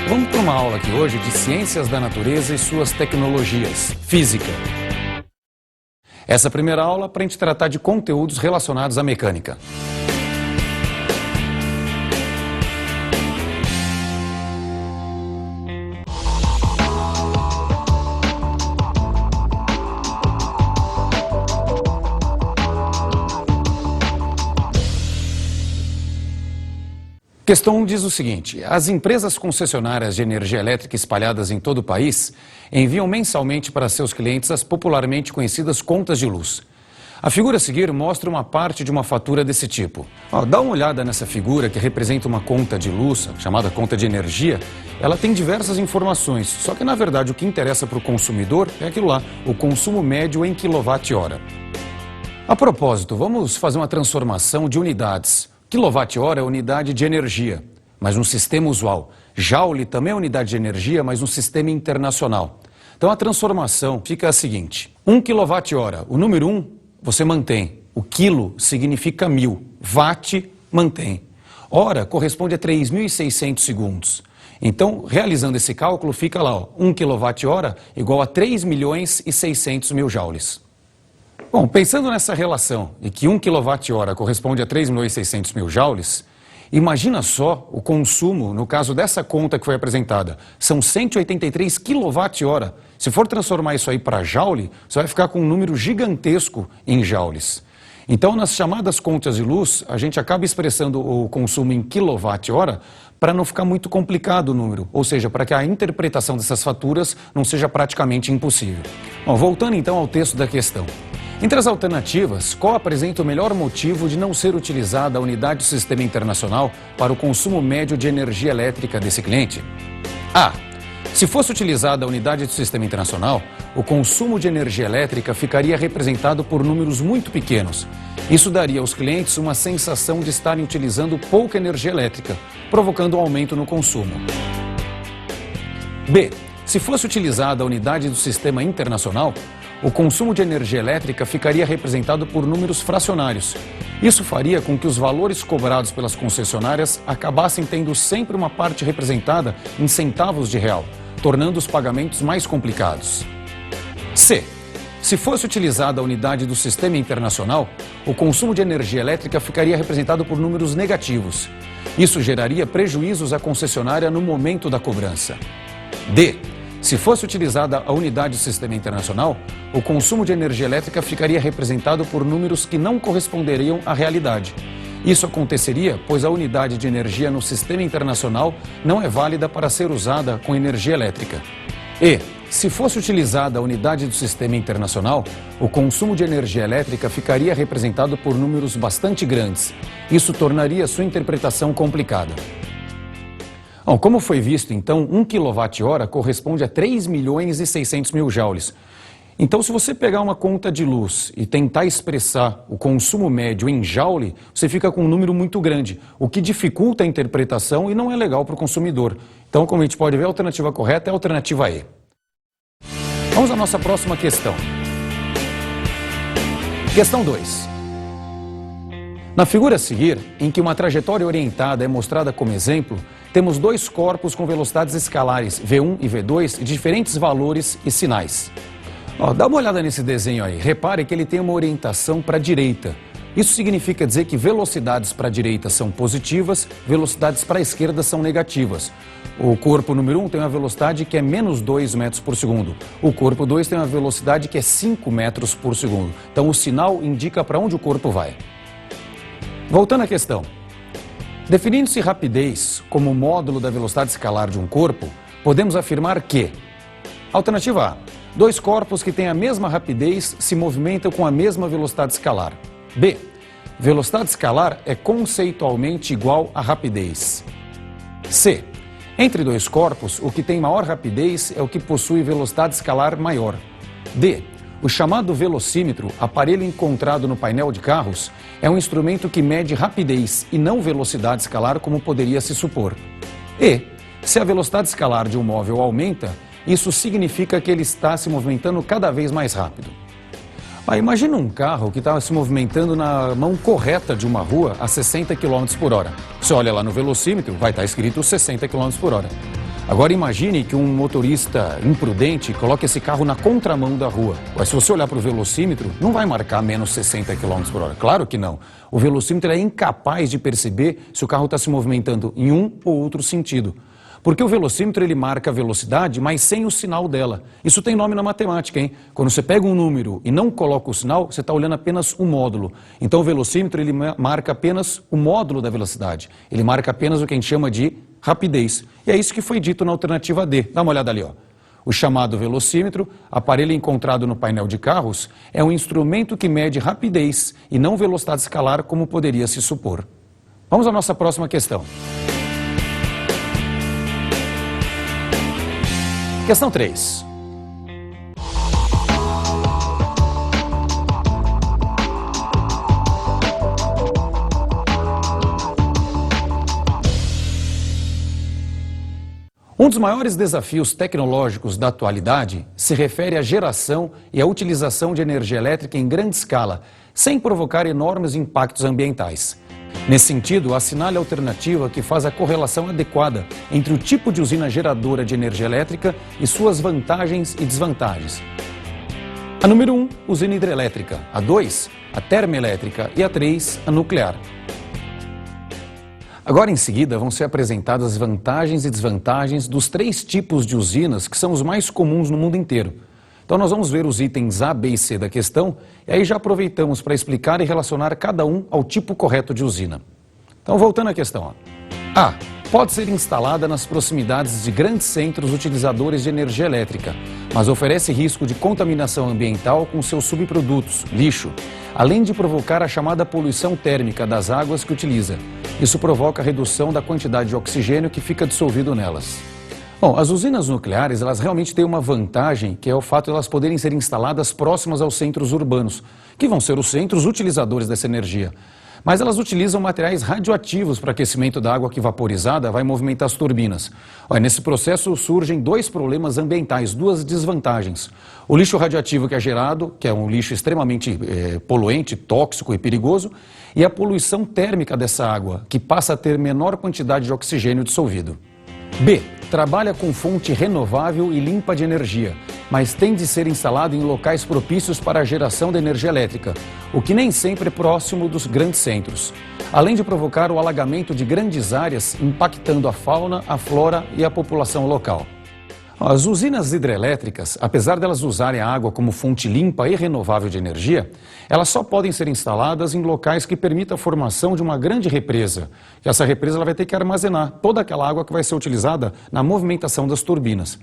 Vamos para uma aula aqui hoje de ciências da natureza e suas tecnologias, física. Essa primeira aula para a gente tratar de conteúdos relacionados à mecânica. Questão 1 diz o seguinte: as empresas concessionárias de energia elétrica espalhadas em todo o país enviam mensalmente para seus clientes as popularmente conhecidas contas de luz. A figura a seguir mostra uma parte de uma fatura desse tipo. Dá uma olhada nessa figura que representa uma conta de luz, chamada conta de energia. Ela tem diversas informações, só que na verdade o que interessa para o consumidor é aquilo lá, o consumo médio em quilowatt-hora. A propósito, vamos fazer uma transformação de unidades. Quilowatt-hora é unidade de energia, mas no sistema usual. Joule também é unidade de energia, mas no sistema internacional. Então a transformação fica a seguinte: 1 kWh, o número 1 você mantém, o quilo significa 1000, watt mantém. Hora corresponde a 3.600 segundos. Então, realizando esse cálculo, fica lá, 1 kWh igual a 3.600.000 joules. Bom, pensando nessa relação e que 1 kWh corresponde a 3.600.000 joules, imagina só o consumo, no caso dessa conta que foi apresentada, são 183 kWh. Se for transformar isso aí para joule, você vai ficar com um número gigantesco em joules. Então, nas chamadas contas de luz, a gente acaba expressando o consumo em quilowatt-hora para não ficar muito complicado o número, ou seja, para que a interpretação dessas faturas não seja praticamente impossível. Bom, voltando então ao texto da questão. Entre as alternativas, qual apresenta o melhor motivo de não ser utilizada a unidade do sistema internacional para o consumo médio de energia elétrica desse cliente? A. Se fosse utilizada a unidade do sistema internacional, o consumo de energia elétrica ficaria representado por números muito pequenos. Isso daria aos clientes uma sensação de estarem utilizando pouca energia elétrica, provocando um aumento no consumo. B. Se fosse utilizada a unidade do sistema internacional, o consumo de energia elétrica ficaria representado por números fracionários. Isso faria com que os valores cobrados pelas concessionárias acabassem tendo sempre uma parte representada em centavos de real, tornando os pagamentos mais complicados. C. Se fosse utilizada a unidade do sistema internacional, o consumo de energia elétrica ficaria representado por números negativos. Isso geraria prejuízos à concessionária no momento da cobrança. D. Se fosse utilizada a unidade do sistema internacional, o consumo de energia elétrica ficaria representado por números que não corresponderiam à realidade. Isso aconteceria pois a unidade de energia no sistema internacional não é válida para ser usada com energia elétrica. E, se fosse utilizada a unidade do sistema internacional, o consumo de energia elétrica ficaria representado por números bastante grandes. Isso tornaria sua interpretação complicada. Bom, como foi visto, então, 1 kWh corresponde a 3.600.000 joules. Então, se você pegar uma conta de luz e tentar expressar o consumo médio em joule, você fica com um número muito grande, o que dificulta a interpretação e não é legal para o consumidor. Então, como a gente pode ver, a alternativa correta é a alternativa E. Vamos à nossa próxima questão. Questão 2. Na figura a seguir, em que uma trajetória orientada é mostrada como exemplo, temos dois corpos com velocidades escalares V1 e V2 de diferentes valores e sinais. Dá uma olhada nesse desenho aí. Repare que ele tem uma orientação para a direita. Isso significa dizer que velocidades para a direita são positivas, velocidades para a esquerda são negativas. O corpo número 1 tem uma velocidade que é menos 2 metros por segundo. O corpo 2 tem uma velocidade que é 5 metros por segundo. Então o sinal indica para onde o corpo vai. Voltando à questão. Definindo-se rapidez como módulo da velocidade escalar de um corpo, podemos afirmar que: alternativa A, dois corpos que têm a mesma rapidez se movimentam com a mesma velocidade escalar. B, velocidade escalar é conceitualmente igual a rapidez. C, entre dois corpos, o que tem maior rapidez é o que possui velocidade escalar maior. D, o chamado velocímetro, aparelho encontrado no painel de carros, é um instrumento que mede rapidez e não velocidade escalar como poderia se supor. E, se a velocidade escalar de um móvel aumenta, isso significa que ele está se movimentando cada vez mais rápido. Imagina um carro que está se movimentando na mão correta de uma rua a 60 km por hora. Você olha lá no velocímetro, vai estar escrito 60 km por hora. Agora imagine que um motorista imprudente coloque esse carro na contramão da rua. Mas se você olhar para o velocímetro, não vai marcar menos 60 km por hora. Claro que não. O velocímetro é incapaz de perceber se o carro está se movimentando em um ou outro sentido. Porque o velocímetro ele marca a velocidade, mas sem o sinal dela. Isso tem nome na matemática, hein? Quando você pega um número e não coloca o sinal, você está olhando apenas o módulo. Então o velocímetro ele marca apenas o módulo da velocidade. Ele marca apenas o que a gente chama de rapidez. E é isso que foi dito na alternativa D. Dá uma olhada ali, ó. O chamado velocímetro, aparelho encontrado no painel de carros, é um instrumento que mede rapidez e não velocidade escalar como poderia se supor. Vamos à nossa próxima questão. Questão 3. Um dos maiores desafios tecnológicos da atualidade se refere à geração e à utilização de energia elétrica em grande escala, sem provocar enormes impactos ambientais. Nesse sentido, assinale a alternativa que faz a correlação adequada entre o tipo de usina geradora de energia elétrica e suas vantagens e desvantagens. A número 1, usina hidrelétrica. A 2, a termoelétrica. E a 3, a nuclear. Agora, em seguida, vão ser apresentadas as vantagens e desvantagens dos 3 tipos de usinas que são os mais comuns no mundo inteiro. Então, nós vamos ver os itens A, B e C da questão e aí já aproveitamos para explicar e relacionar cada um ao tipo correto de usina. Então, voltando à questão. A. Pode ser instalada nas proximidades de grandes centros utilizadores de energia elétrica, mas oferece risco de contaminação ambiental com seus subprodutos, lixo, além de provocar a chamada poluição térmica das águas que utiliza. Isso provoca a redução da quantidade de oxigênio que fica dissolvido nelas. Bom, as usinas nucleares, elas realmente têm uma vantagem, que é o fato de elas poderem ser instaladas próximas aos centros urbanos, que vão ser os centros utilizadores dessa energia. Mas elas utilizam materiais radioativos para aquecimento da água que vaporizada vai movimentar as turbinas. Olha, nesse processo surgem 2 problemas ambientais, 2 desvantagens. O lixo radioativo que é gerado, que é um lixo extremamente poluente, tóxico e perigoso, e a poluição térmica dessa água, que passa a ter menor quantidade de oxigênio dissolvido. B. Trabalha com fonte renovável e limpa de energia, mas tem de ser instalado em locais propícios para a geração de energia elétrica, o que nem sempre é próximo dos grandes centros, além de provocar o alagamento de grandes áreas, impactando a fauna, a flora e a população local. As usinas hidrelétricas, apesar delas usarem a água como fonte limpa e renovável de energia, elas só podem ser instaladas em locais que permitam a formação de uma grande represa. E essa represa ela vai ter que armazenar toda aquela água que vai ser utilizada na movimentação das turbinas.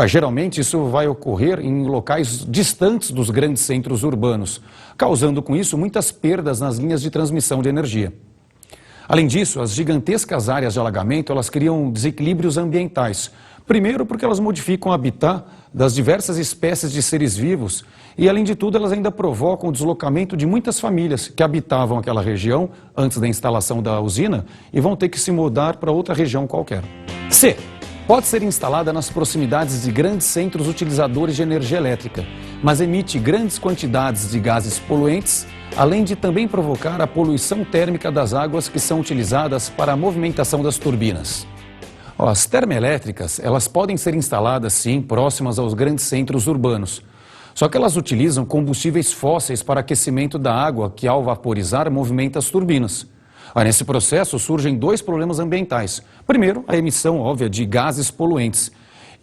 Geralmente isso vai ocorrer em locais distantes dos grandes centros urbanos, causando com isso muitas perdas nas linhas de transmissão de energia. Além disso, as gigantescas áreas de alagamento elas criam desequilíbrios ambientais. Primeiro, porque elas modificam o habitat das diversas espécies de seres vivos e, além de tudo, elas ainda provocam o deslocamento de muitas famílias que habitavam aquela região antes da instalação da usina e vão ter que se mudar para outra região qualquer. C. Pode ser instalada nas proximidades de grandes centros utilizadores de energia elétrica, mas emite grandes quantidades de gases poluentes, além de também provocar a poluição térmica das águas que são utilizadas para a movimentação das turbinas. As termoelétricas, elas podem ser instaladas, sim, próximas aos grandes centros urbanos. Só que elas utilizam combustíveis fósseis para aquecimento da água, que ao vaporizar movimenta as turbinas. Nesse processo surgem 2 problemas ambientais. Primeiro, a emissão óbvia de gases poluentes.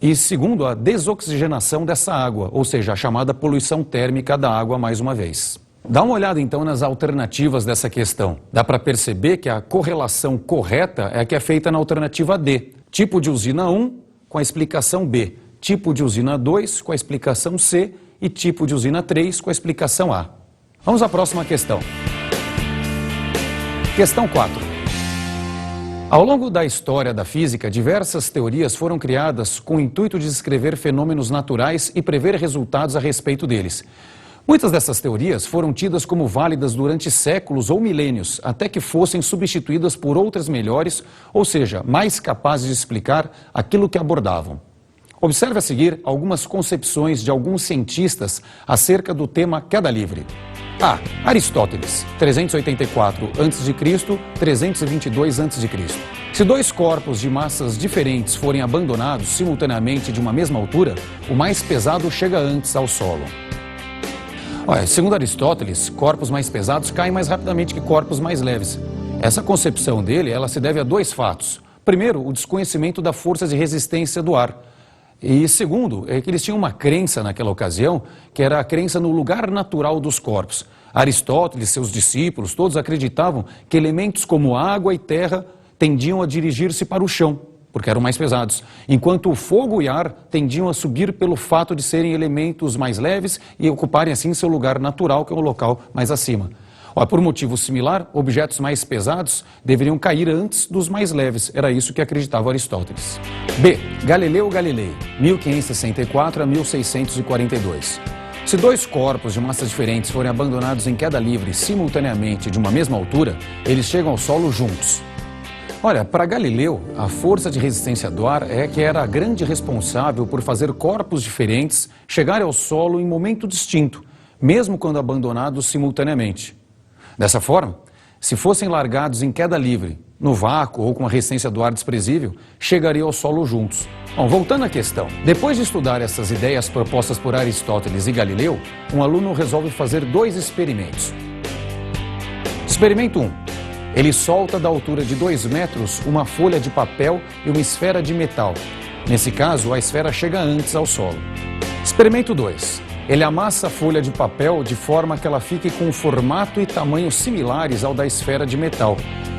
E segundo, a desoxigenação dessa água, ou seja, a chamada poluição térmica da água mais uma vez. Dá uma olhada então nas alternativas dessa questão. Dá para perceber que a correlação correta é a que é feita na alternativa D. Tipo de usina 1 com a explicação B. Tipo de usina 2 com a explicação C. E tipo de usina 3 com a explicação A. Vamos à próxima questão. Questão 4. Ao longo da história da física, diversas teorias foram criadas com o intuito de descrever fenômenos naturais e prever resultados a respeito deles. Muitas dessas teorias foram tidas como válidas durante séculos ou milênios, até que fossem substituídas por outras melhores, ou seja, mais capazes de explicar aquilo que abordavam. Observe a seguir algumas concepções de alguns cientistas acerca do tema queda livre. A. Aristóteles, 384 a.C., 322 a.C. Se dois corpos de massas diferentes forem abandonados simultaneamente de uma mesma altura, o mais pesado chega antes ao solo. Segundo Aristóteles, corpos mais pesados caem mais rapidamente que corpos mais leves. Essa concepção dele, ela se deve a dois fatos. Primeiro, o desconhecimento da força de resistência do ar. E segundo, é que eles tinham uma crença naquela ocasião, que era a crença no lugar natural dos corpos. Aristóteles e seus discípulos, todos acreditavam que elementos como água e terra tendiam a dirigir-se para o chão, porque eram mais pesados, enquanto o fogo e ar tendiam a subir pelo fato de serem elementos mais leves e ocuparem assim seu lugar natural, que é um local mais acima. Por motivo similar, objetos mais pesados deveriam cair antes dos mais leves. Era isso que acreditava Aristóteles. B. Galileu Galilei, 1564 a 1642. Se dois corpos de massas diferentes forem abandonados em queda livre simultaneamente de uma mesma altura, eles chegam ao solo juntos. Para Galileu, a força de resistência do ar é que era a grande responsável por fazer corpos diferentes chegarem ao solo em momento distinto, mesmo quando abandonados simultaneamente. Dessa forma, se fossem largados em queda livre, no vácuo ou com a resistência do ar desprezível, chegariam ao solo juntos. Voltando à questão, depois de estudar essas ideias propostas por Aristóteles e Galileu, um aluno resolve fazer dois experimentos. Experimento 1. Ele solta da altura de 2 metros uma folha de papel e uma esfera de metal. Nesse caso, a esfera chega antes ao solo. Experimento 2. Ele amassa a folha de papel de forma que ela fique com formato e tamanho similares ao da esfera de metal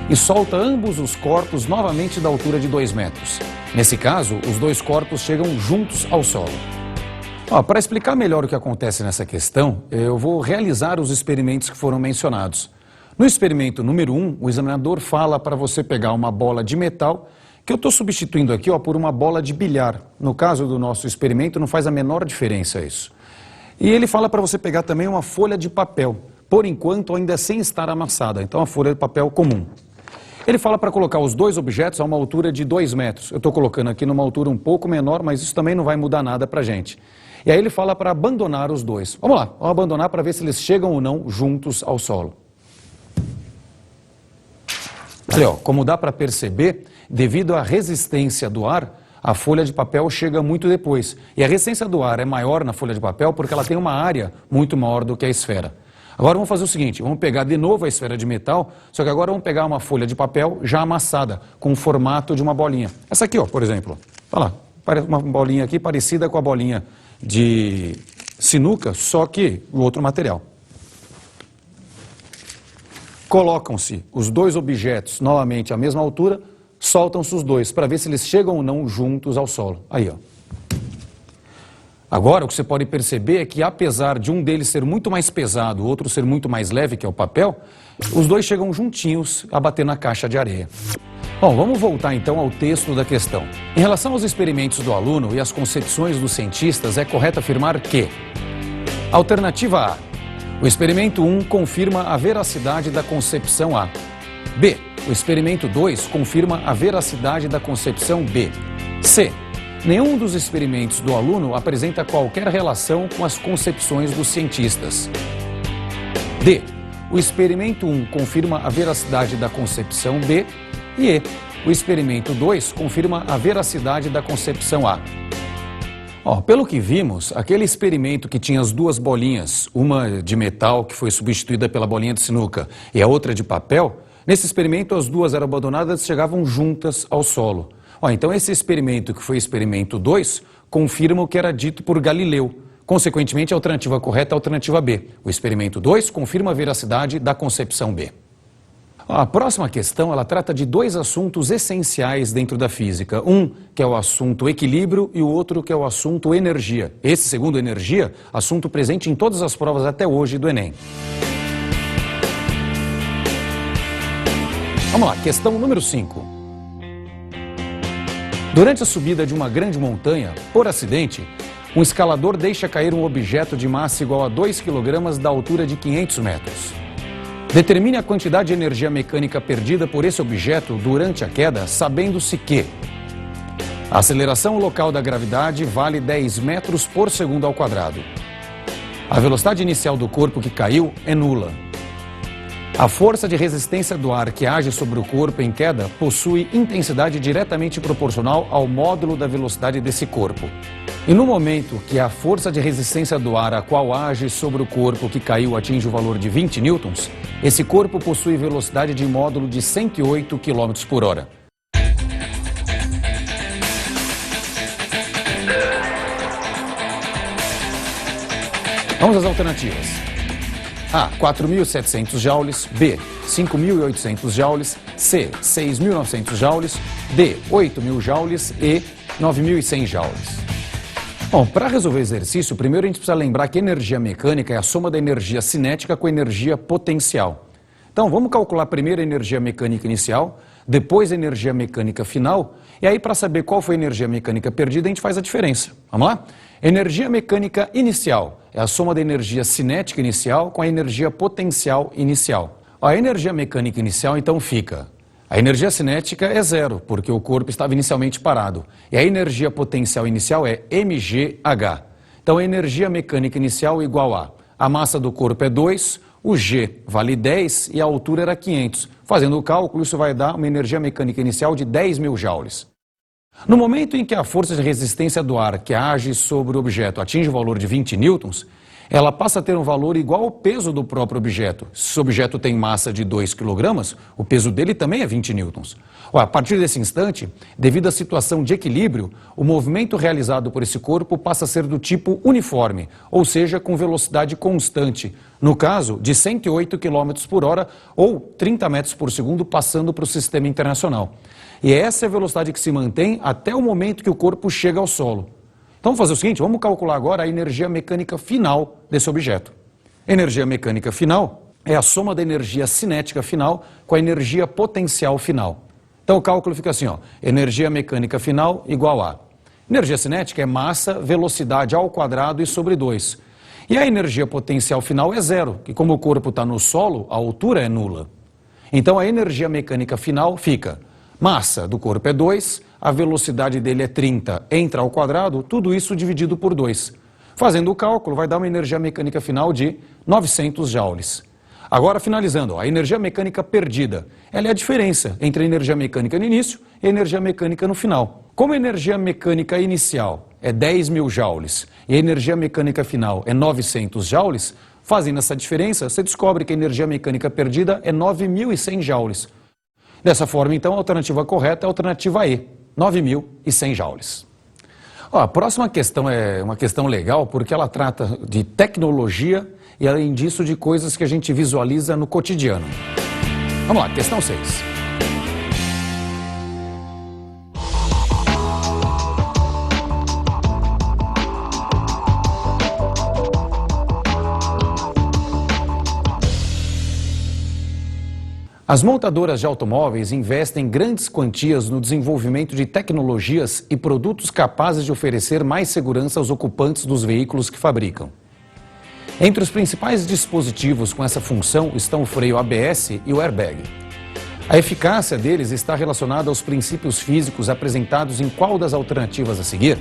e solta ambos os corpos novamente da altura de 2 metros. Nesse caso, os dois corpos chegam juntos ao solo. Para explicar melhor o que acontece nessa questão, eu vou realizar os experimentos que foram mencionados. No experimento número 1, o examinador fala para você pegar uma bola de metal, que eu estou substituindo aqui por uma bola de bilhar. No caso do nosso experimento, não faz a menor diferença isso. E ele fala para você pegar também uma folha de papel, por enquanto ainda sem estar amassada, então a folha de papel comum. Ele fala para colocar os dois objetos a uma altura de 2 metros. Eu estou colocando aqui numa altura um pouco menor, mas isso também não vai mudar nada para a gente. E aí ele fala para abandonar os dois. Vamos lá, vamos abandonar para ver se eles chegam ou não juntos ao solo. Ali, como dá para perceber, devido à resistência do ar, a folha de papel chega muito depois. E a resistência do ar é maior na folha de papel porque ela tem uma área muito maior do que a esfera. Agora vamos fazer o seguinte, vamos pegar de novo a esfera de metal, só que agora vamos pegar uma folha de papel já amassada, com o formato de uma bolinha. Essa aqui, por exemplo. Olha lá, parece uma bolinha aqui parecida com a bolinha de sinuca, só que o outro material. Colocam-se os dois objetos novamente à mesma altura, soltam-se os dois para ver se eles chegam ou não juntos ao solo. Aí, Agora, o que você pode perceber é que, apesar de um deles ser muito mais pesado, o outro ser muito mais leve, que é o papel, os dois chegam juntinhos a bater na caixa de areia. Vamos voltar então ao texto da questão. Em relação aos experimentos do aluno e às concepções dos cientistas, é correto afirmar que: alternativa A. O experimento 1 confirma a veracidade da concepção A. B. O experimento 2 confirma a veracidade da concepção B. C. Nenhum dos experimentos do aluno apresenta qualquer relação com as concepções dos cientistas. D. O experimento 1 confirma a veracidade da concepção B. E E. O experimento 2 confirma a veracidade da concepção A. Pelo que vimos, aquele experimento que tinha as duas bolinhas, uma de metal que foi substituída pela bolinha de sinuca e a outra de papel, nesse experimento as duas eram abandonadas e chegavam juntas ao solo. Então esse experimento, que foi o experimento 2, confirma o que era dito por Galileu. Consequentemente, a alternativa correta é a alternativa B. O experimento 2 confirma a veracidade da concepção B. A próxima questão, ela trata de dois assuntos essenciais dentro da física. Um, que é o assunto equilíbrio, e o outro, que é o assunto energia. Esse, segundo energia, assunto presente em todas as provas até hoje do Enem. Vamos lá, questão número 5. Durante a subida de uma grande montanha, por acidente, um escalador deixa cair um objeto de massa igual a 2 kg da altura de 500 metros. Determine a quantidade de energia mecânica perdida por esse objeto durante a queda, sabendo-se que A aceleração local da gravidade vale 10 metros por segundo ao quadrado. A velocidade inicial do corpo que caiu é nula. A força de resistência do ar que age sobre o corpo em queda possui intensidade diretamente proporcional ao módulo da velocidade desse corpo. E no momento que a força de resistência do ar a qual age sobre o corpo que caiu atinge o valor de 20 newtons, esse corpo possui velocidade de módulo de 108 km por hora. Vamos às alternativas. A, 4.700 joules, B, 5.800 joules, C, 6.900 joules, D, 8.000 joules e 9.100 joules. Bom, para resolver o exercício, primeiro a gente precisa lembrar que energia mecânica é a soma da energia cinética com a energia potencial. Então, vamos calcular primeiro a energia mecânica inicial, depois a energia mecânica final, e aí para saber qual foi a energia mecânica perdida, a gente faz a diferença. Vamos lá? Energia mecânica inicial é a soma da energia cinética inicial com a energia potencial inicial. A energia mecânica inicial, então, fica... A energia cinética é zero, porque o corpo estava inicialmente parado. E a energia potencial inicial é mgh. Então, a energia mecânica inicial é igual a massa do corpo é 2, o g vale 10 e a altura era 500. Fazendo o cálculo, isso vai dar uma energia mecânica inicial de 10.000 joules. No momento em que a força de resistência do ar que age sobre o objeto atinge o valor de 20 newtons, ela passa a ter um valor igual ao peso do próprio objeto. Se o objeto tem massa de 2 kg, o peso dele também é 20 newtons. A partir desse instante, devido à situação de equilíbrio, o movimento realizado por esse corpo passa a ser do tipo uniforme, ou seja, com velocidade constante, no caso de 108 km por hora ou 30 metros por segundo passando para o sistema internacional. E essa é a velocidade que se mantém até o momento que o corpo chega ao solo. Então vamos fazer o seguinte, vamos calcular agora a energia mecânica final desse objeto. Energia mecânica final é a soma da energia cinética final com a energia potencial final. Então o cálculo fica assim, energia mecânica final igual a... Energia cinética é massa, velocidade ao quadrado e sobre 2. E a energia potencial final é zero, que como o corpo está no solo, a altura é nula. Então a energia mecânica final fica... Massa do corpo é 2, a velocidade dele é 30, entra ao quadrado, tudo isso dividido por 2. Fazendo o cálculo, vai dar uma energia mecânica final de 900 joules. Agora, finalizando, a energia mecânica perdida. Ela é a diferença entre a energia mecânica no início e a energia mecânica no final. Como a energia mecânica inicial é 10.000 joules e a energia mecânica final é 900 joules, fazendo essa diferença, você descobre que a energia mecânica perdida é 9.100 joules. Dessa forma, então, a alternativa correta é a alternativa E, 9.100 joules. A próxima questão é uma questão legal porque ela trata de tecnologia e, além disso, de coisas que a gente visualiza no cotidiano. Vamos lá, questão 6. As montadoras de automóveis investem grandes quantias no desenvolvimento de tecnologias e produtos capazes de oferecer mais segurança aos ocupantes dos veículos que fabricam. Entre os principais dispositivos com essa função estão o freio ABS e o airbag. A eficácia deles está relacionada aos princípios físicos apresentados em qual das alternativas a seguir?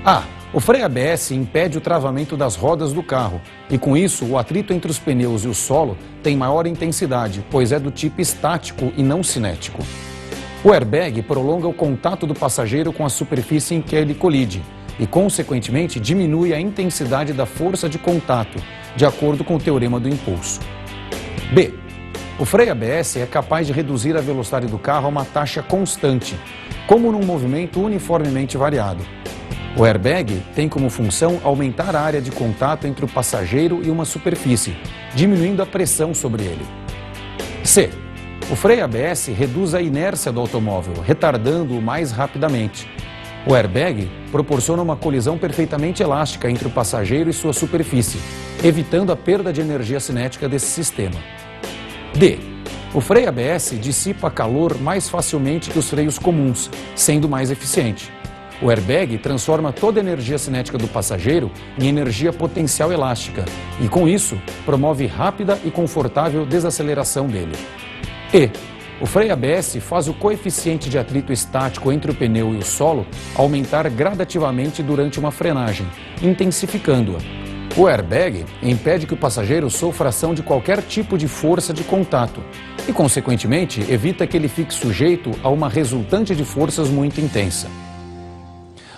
A. O freio ABS impede o travamento das rodas do carro e, com isso, o atrito entre os pneus e o solo tem maior intensidade, pois é do tipo estático e não cinético. O airbag prolonga o contato do passageiro com a superfície em que ele colide e, consequentemente, diminui a intensidade da força de contato, de acordo com o teorema do impulso. B. O freio ABS é capaz de reduzir a velocidade do carro a uma taxa constante, como num movimento uniformemente variado. O airbag tem como função aumentar a área de contato entre o passageiro e uma superfície, diminuindo a pressão sobre ele. C. O freio ABS reduz a inércia do automóvel, retardando-o mais rapidamente. O airbag proporciona uma colisão perfeitamente elástica entre o passageiro e sua superfície, evitando a perda de energia cinética desse sistema. D. O freio ABS dissipa calor mais facilmente que os freios comuns, sendo mais eficiente. O airbag transforma toda a energia cinética do passageiro em energia potencial elástica e, com isso, promove rápida e confortável desaceleração dele. E. O freio ABS faz o coeficiente de atrito estático entre o pneu e o solo aumentar gradativamente durante uma frenagem, intensificando-a. O airbag impede que o passageiro sofra ação de qualquer tipo de força de contato e, consequentemente, evita que ele fique sujeito a uma resultante de forças muito intensa.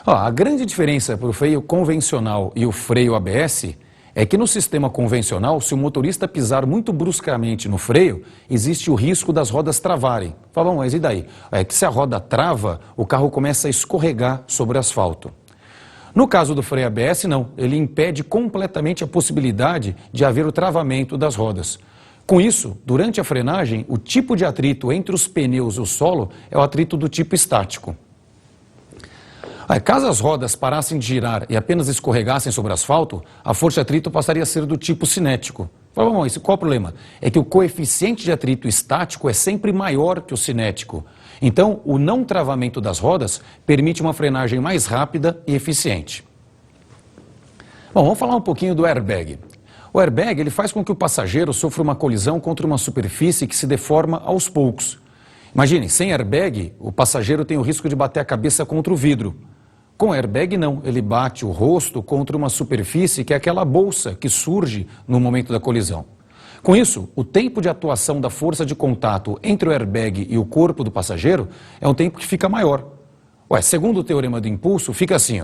A grande diferença para o freio convencional e o freio ABS é que no sistema convencional, se o motorista pisar muito bruscamente no freio, existe o risco das rodas travarem. Fala, mas e daí? É que se a roda trava, o carro começa a escorregar sobre o asfalto. No caso do freio ABS, não. Ele impede completamente a possibilidade de haver o travamento das rodas. Com isso, durante a frenagem, o tipo de atrito entre os pneus e o solo é o atrito do tipo estático. Caso as rodas parassem de girar e apenas escorregassem sobre o asfalto, a força de atrito passaria a ser do tipo cinético. Qual é o problema? É que o coeficiente de atrito estático é sempre maior que o cinético. Então, o não travamento das rodas permite uma frenagem mais rápida e eficiente. Vamos falar um pouquinho do airbag. O airbag ele faz com que o passageiro sofra uma colisão contra uma superfície que se deforma aos poucos. Imagine, sem airbag, o passageiro tem o risco de bater a cabeça contra o vidro. Com airbag não, ele bate o rosto contra uma superfície que é aquela bolsa que surge no momento da colisão. Com isso, o tempo de atuação da força de contato entre o airbag e o corpo do passageiro é um tempo que fica maior. Segundo o teorema do impulso, fica assim,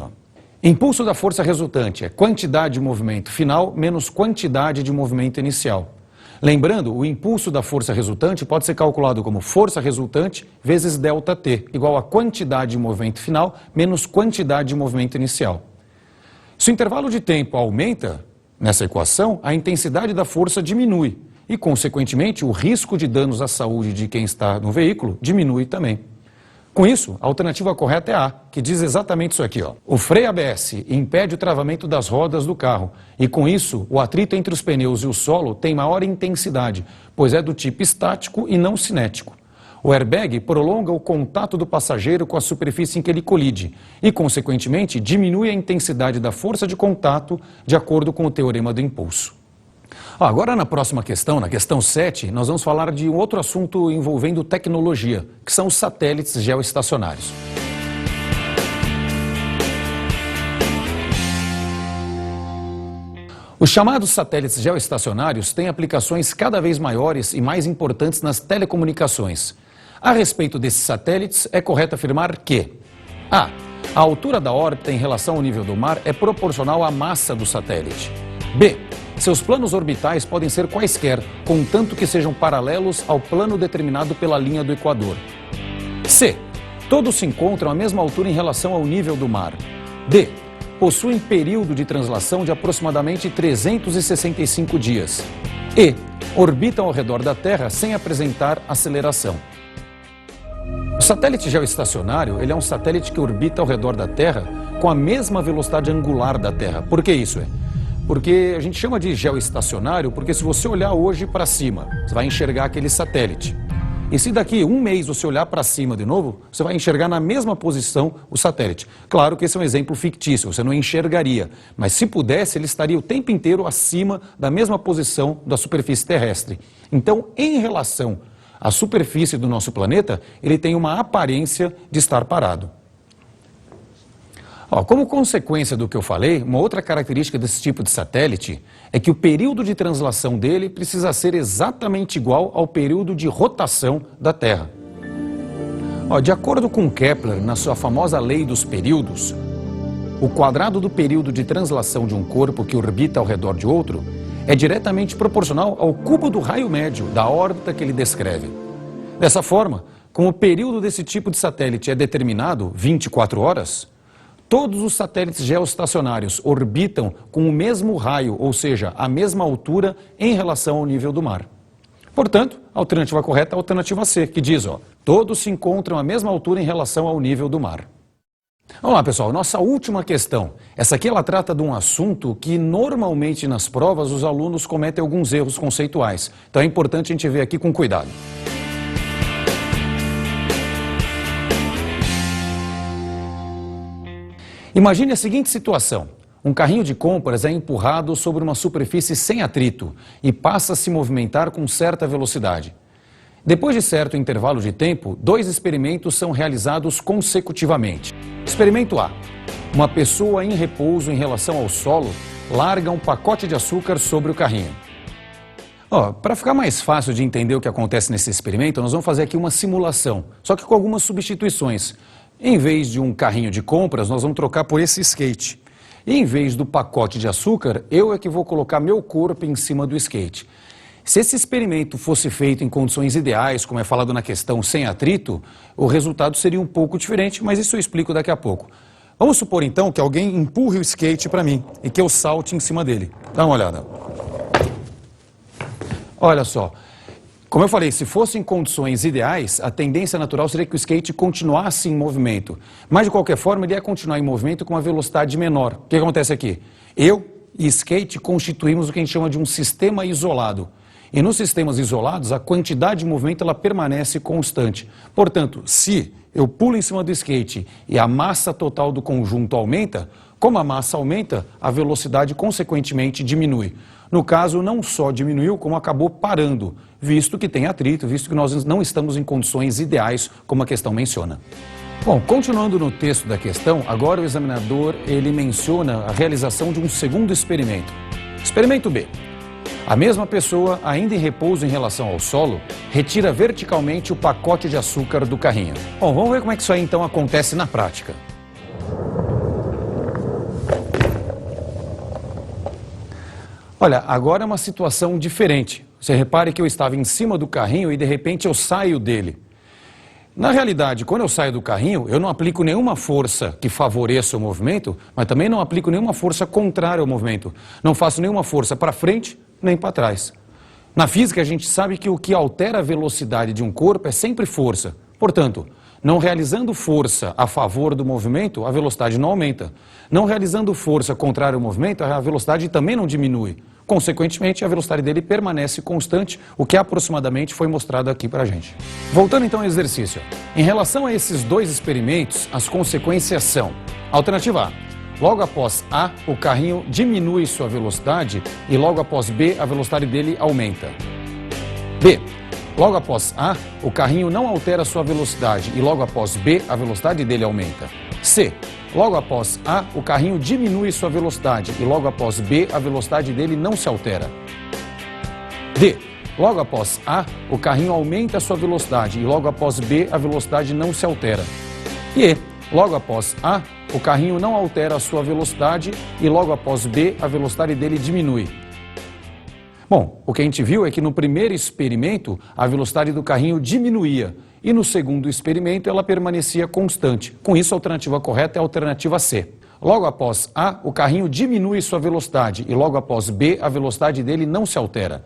Impulso da força resultante é quantidade de movimento final menos quantidade de movimento inicial. Lembrando, o impulso da força resultante pode ser calculado como força resultante vezes ΔT, igual a quantidade de movimento final menos quantidade de movimento inicial. Se o intervalo de tempo aumenta, nessa equação, a intensidade da força diminui e, consequentemente, o risco de danos à saúde de quem está no veículo diminui também. Com isso, a alternativa correta é A, que diz exatamente isso aqui. O freio ABS impede o travamento das rodas do carro e, com isso, o atrito entre os pneus e o solo tem maior intensidade, pois é do tipo estático e não cinético. O airbag prolonga o contato do passageiro com a superfície em que ele colide e, consequentemente, diminui a intensidade da força de contato de acordo com o teorema do impulso. Agora, na próxima questão, na questão 7, nós vamos falar de um outro assunto envolvendo tecnologia, que são os satélites geoestacionários. Os chamados satélites geoestacionários têm aplicações cada vez maiores e mais importantes nas telecomunicações. A respeito desses satélites, é correto afirmar que A altura da órbita em relação ao nível do mar é proporcional à massa do satélite. B. Seus planos orbitais podem ser quaisquer, contanto que sejam paralelos ao plano determinado pela linha do Equador. C. Todos se encontram à mesma altura em relação ao nível do mar. D. Possuem período de translação de aproximadamente 365 dias. E. Orbitam ao redor da Terra sem apresentar aceleração. O satélite geoestacionário ele é um satélite que orbita ao redor da Terra com a mesma velocidade angular da Terra. Por que isso? Porque a gente chama de geoestacionário porque se você olhar hoje para cima, você vai enxergar aquele satélite. E se daqui um mês você olhar para cima de novo, você vai enxergar na mesma posição o satélite. Claro que esse é um exemplo fictício, você não enxergaria, mas se pudesse, ele estaria o tempo inteiro acima da mesma posição da superfície terrestre. Então, em relação à superfície do nosso planeta, ele tem uma aparência de estar parado. Como consequência do que eu falei, uma outra característica desse tipo de satélite é que o período de translação dele precisa ser exatamente igual ao período de rotação da Terra. De acordo com Kepler, na sua famosa lei dos períodos, o quadrado do período de translação de um corpo que orbita ao redor de outro é diretamente proporcional ao cubo do raio médio da órbita que ele descreve. Dessa forma, como o período desse tipo de satélite é determinado, 24 horas, todos os satélites geoestacionários orbitam com o mesmo raio, ou seja, a mesma altura em relação ao nível do mar. Portanto, a alternativa correta é a alternativa C, que diz, todos se encontram à mesma altura em relação ao nível do mar. Vamos lá, pessoal, nossa última questão. Essa aqui ela trata de um assunto que normalmente nas provas os alunos cometem alguns erros conceituais. Então é importante a gente ver aqui com cuidado. Imagine a seguinte situação. Um carrinho de compras é empurrado sobre uma superfície sem atrito e passa a se movimentar com certa velocidade. Depois de certo intervalo de tempo, 2 experimentos são realizados consecutivamente. Experimento A. Uma pessoa em repouso em relação ao solo larga um pacote de açúcar sobre o carrinho. Para ficar mais fácil de entender o que acontece nesse experimento, nós vamos fazer aqui uma simulação, só que com algumas substituições. Em vez de um carrinho de compras, nós vamos trocar por esse skate. E em vez do pacote de açúcar, eu é que vou colocar meu corpo em cima do skate. Se esse experimento fosse feito em condições ideais, como é falado na questão, sem atrito, o resultado seria um pouco diferente, mas isso eu explico daqui a pouco. Vamos supor então que alguém empurre o skate para mim e que eu salte em cima dele. Dá uma olhada. Olha só, como eu falei, se fosse em condições ideais, a tendência natural seria que o skate continuasse em movimento. Mas, de qualquer forma, ele ia continuar em movimento com uma velocidade menor. O que acontece aqui? Eu e skate constituímos o que a gente chama de um sistema isolado. E nos sistemas isolados, a quantidade de movimento ela permanece constante. Portanto, se eu pulo em cima do skate e a massa total do conjunto aumenta, como a massa aumenta, a velocidade consequentemente diminui. No caso, não só diminuiu, como acabou parando, visto que tem atrito, visto que nós não estamos em condições ideais, como a questão menciona. Bom, continuando no texto da questão, agora o examinador ele menciona a realização de um segundo experimento. Experimento B. A mesma pessoa, ainda em repouso em relação ao solo, retira verticalmente o pacote de açúcar do carrinho. Bom, vamos ver como é que isso aí então acontece na prática. Olha, agora é uma situação diferente. Você repare que eu estava em cima do carrinho e de repente eu saio dele. Na realidade, quando eu saio do carrinho, eu não aplico nenhuma força que favoreça o movimento, mas também não aplico nenhuma força contrária ao movimento. Não faço nenhuma força para frente nem para trás. Na física, a gente sabe que o que altera a velocidade de um corpo é sempre força. Portanto, não realizando força a favor do movimento, a velocidade não aumenta. Não realizando força contrária ao movimento, a velocidade também não diminui. Consequentemente, a velocidade dele permanece constante, o que aproximadamente foi mostrado aqui para a gente. Voltando então ao exercício. Em relação a esses 2 experimentos, as consequências são: alternativa A. Logo após A, o carrinho diminui sua velocidade e logo após B, a velocidade dele aumenta. B. Logo após A, o carrinho não altera sua velocidade e logo após B, a velocidade dele aumenta. C. Logo após A, o carrinho diminui sua velocidade e logo após B, a velocidade dele não se altera. D. Logo após A, o carrinho aumenta sua velocidade e logo após B, a velocidade não se altera. E E. Logo após A, o carrinho não altera a sua velocidade e logo após B, a velocidade dele diminui. Bom, o que a gente viu é que no primeiro experimento, a velocidade do carrinho diminuía e no segundo experimento ela permanecia constante. Com isso, a alternativa correta é a alternativa C. Logo após A, o carrinho diminui sua velocidade e logo após B, a velocidade dele não se altera.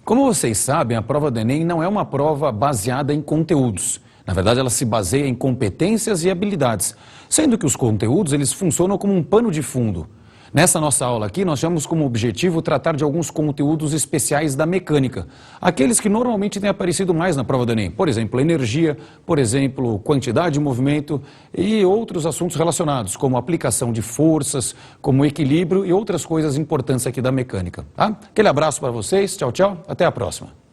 Como vocês sabem, a prova do Enem não é uma prova baseada em conteúdos. Na verdade, ela se baseia em competências e habilidades, sendo que os conteúdos eles funcionam como um pano de fundo. Nessa nossa aula aqui, nós temos como objetivo tratar de alguns conteúdos especiais da mecânica, aqueles que normalmente têm aparecido mais na prova do Enem, por exemplo, energia, por exemplo, quantidade de movimento e outros assuntos relacionados, como aplicação de forças, como equilíbrio e outras coisas importantes aqui da mecânica. Tá? Aquele abraço para vocês, tchau, tchau, até a próxima.